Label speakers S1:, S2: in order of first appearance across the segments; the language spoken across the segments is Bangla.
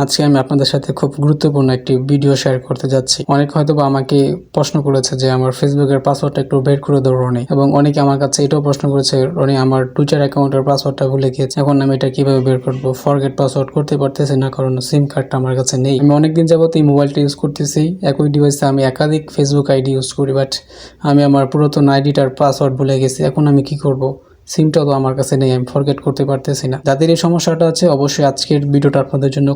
S1: আজকে আমি আপনাদের সাথে খুব গুরুত্বপূর্ণ একটি ভিডিও শেয়ার করতে যাচ্ছি। অনেক হয়তোবা আমাকে প্রশ্ন করেছে যে আমার ফেসবুকের পাসওয়ার্ডটা একটু বের করে দাও রনি, এবং অনেকে আমার কাছে এটাও প্রশ্ন করেছে, রনি আমার টুইটার অ্যাকাউন্টের পাসওয়ার্ডটা ভুলে গিয়েছে, এখন আমি এটা কিভাবে বের করবো, ফরগেট পাসওয়ার্ড করতে পারতেছি না কারণ সিম কার্ডটা আমার কাছে নেই। আমি অনেকদিন যাবত এই মোবাইলটা ইউজ করতেছি, একই ডিভাইসে আমি একাধিক ফেসবুক আইডি ইউজ করি, বাট আমি আমার পুরাতন আইডিটার পাসওয়ার্ড ভুলে গেছি। এখন আমি কি করব? সিমটাও তো আমার কাছে নেই, আমি ফরগেট করতে পারতেছি না। যাদের এই সমস্যাটা আছে অবশ্যই আজকের ভিডিওটা আপনাদের জন্য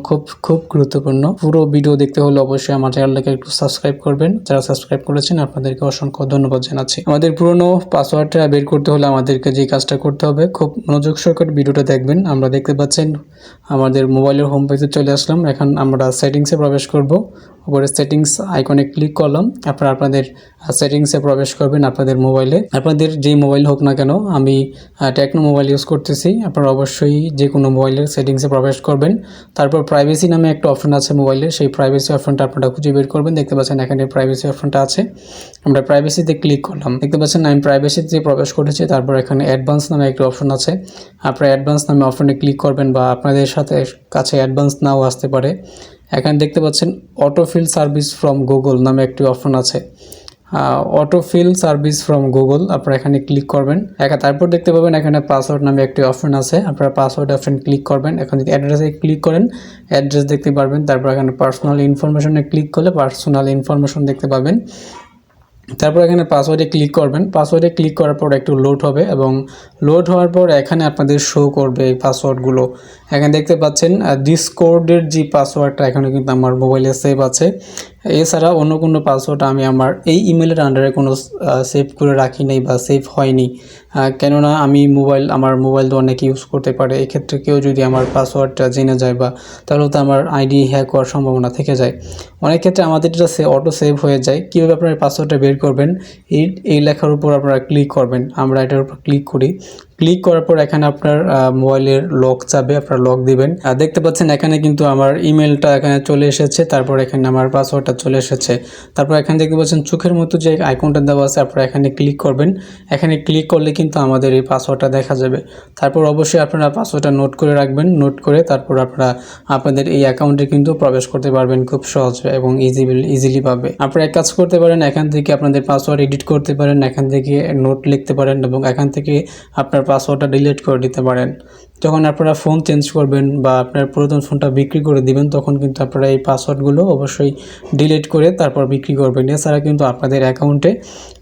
S1: খুব গুরুত্বপূর্ণ। পুরো ভিডিও দেখতে হলে অবশ্যই আমার চ্যানেলটাকে একটু সাবস্ক্রাইব করবেন। যারা সাবস্ক্রাইব করেছেন আপনাদেরকে অসংখ্য ধন্যবাদ জানাচ্ছি। আমাদের পুরনো পাসওয়ার্ডটা বের করতে হলে আমাদেরকে যে কাজটা করতে হবে, খুব মনোযোগ সহকারে ভিডিওটা দেখবেন। আমরা দেখতে পাচ্ছেন আমাদের মোবাইলের হোম পেজে চলে আসলাম। এখন আমরা সেটিংসে প্রবেশ করব। উপরে সেটিংস আইকনে ক্লিক করলাম। আপনারা আপনাদের সেটিংসে প্রবেশ করবেন আপনাদের মোবাইলে, আপনাদের যেই মোবাইল হোক না কেন। আমি টেকনো মোবাইল ইউজ করতেছি, আপনারা অবশ্যই যে কোনো মোবাইলের সেটিংসে প্রবেশ করবেন। তারপর প্রাইভেসি নামে একটা অপশন আছে মোবাইলে, সেই প্রাইভেসি অপশনটা আপনারা খুঁজে বের করবেন। দেখতে পাচ্ছেন এখানে প্রাইভেসি অপশনটা আছে, আমরা প্রাইভেসিতে ক্লিক করলাম। দেখতে পাচ্ছেন আমি প্রাইভেসিতে প্রবেশ করেছি। তারপর এখানে অ্যাডভান্স নামে একটা অপশন আছে, আপনারা অ্যাডভান্স নামে অপশনে ক্লিক করবেন, বা আপনাদের কাছে অ্যাডভান্স নাও আসতে পারে। এখানে দেখতে পাচ্ছেন অটোফিল সার্ভিস ফ্রম গুগল নামে একটি অপশন আছে, অটোফিল সার্ভিস ফ্রম গুগল, আপনারা এখানে ক্লিক করবেন। তারপর দেখতে পাবেন এখানে পাসওয়ার্ড নামে একটি অপশন আছে, আপনারা পাসওয়ার্ড অপশন ক্লিক করবেন। এখন যদি অ্যাড্রেসে ক্লিক করেন অ্যাড্রেস দেখতে পারবেন। তারপর এখানে পার্সোনাল ইনফরমেশনে ক্লিক করলে পার্সোনাল ইনফরমেশন দেখতে পাবেন। তারপর এখানে পাসওয়ার্ডে ক্লিক করবেন। পাসওয়ার্ডে ক্লিক করার পর একটু লোড হবে, এবং লোড হওয়ার পর এখানে আপনাদের শো করবে এই পাসওয়ার্ডগুলো। এখানে দেখতে পাচ্ছেন ডিসকর্ডের যে পাসওয়ার্ডটা এখানে কিন্তু আমার মোবাইলে সেভ আছে। এছাড়া অন্য কোনো পাসওয়ার্ড আমি আমার এই ইমেলের আন্ডারে কোনো সেভ করে রাখি নাই বা সেভ হয়নি, কেননা আমার মোবাইল তো অনেকে ইউজ করতে পারে। এক্ষেত্রে কেউ যদি আমার পাসওয়ার্ডটা জেনে যায় বা তাহলে তো আমার আইডি হ্যাক হওয়ার সম্ভাবনা থেকে যায়। অনেক ক্ষেত্রে আমাদের এটা অটো সেভ হয়ে যায়। কীভাবে আপনার পাসওয়ার্ডটা বের করবেন, এই লেখার উপর আপনারা ক্লিক করবেন। আমরা এটার উপর ক্লিক করি। ক্লিক করার পর এখানে আপনার মোবাইলের লক চাবে, আপনার লক দিবেন। দেখতে পাচ্ছেন এখানে কিন্তু আমার ইমেলটা এখানে চলে এসেছে, তারপর এখানে আমার পাসওয়ার্ডটা চলে এসেছে। তারপর এখানে দেখতে পাচ্ছেন চোখের মতো যে আইকনটা দেওয়া আছে, আপনারা এখানে ক্লিক করবেন। এখানে ক্লিক করলে কিন্তু আমাদের এই পাসওয়ার্ডটা দেখা যাবে। তারপর অবশ্যই আপনারা পাসওয়ার্ডটা নোট করে রাখবেন। নোট করে তারপর আপনারা আপনাদের এই অ্যাকাউন্টে কিন্তু প্রবেশ করতে পারবেন খুব সহজে এবং ইজিলি পাবে। আপনারা এক কাজ করতে পারেন, এখান থেকে আপনাদের পাসওয়ার্ড এডিট করতে পারেন, এখান থেকে নোট লিখতে পারেন, এবং এখান থেকে আপনার পাসওয়ার্ডটা ডিলিট করে দিতে পারেন। যখন আপনারা ফোন চেঞ্জ করবেন বা আপনার পুরাতন ফোনটা বিক্রি করে দিবেন, তখন কিন্তু আপনারা এই পাসওয়ার্ডগুলো অবশ্যই ডিলিট করে তারপর বিক্রি করবেন। এছাড়া কিন্তু আপনাদের অ্যাকাউন্টে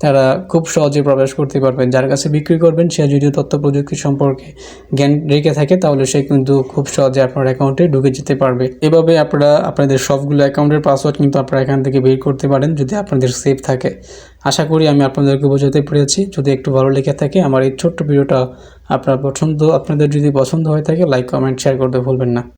S1: তারা খুব সহজে প্রবেশ করতে পারবেন। যার কাছে বিক্রি করবেন সে যদি তথ্য প্রযুক্তি সম্পর্কে জ্ঞান রেখে থাকে, তাহলে সে কিন্তু খুব সহজে আপনার অ্যাকাউন্টে ঢুকে যেতে পারবে। এভাবে আপনারা আপনাদের সবগুলো অ্যাকাউন্টের পাসওয়ার্ড কিন্তু আপনারা এখান থেকে বের করতে পারেন, যদি আপনাদের সেভ থাকে। আশা করি আমি আপনাদেরকে বোঝাতে পেরেছি। যদি একটু ভালো লেগে থাকে আমার এই ছোট্ট ভিডিওটা আপনাদের যদি পছন্দ হয়ে থাকে, লাইক কমেন্ট শেয়ার করতে ভুলবেন না।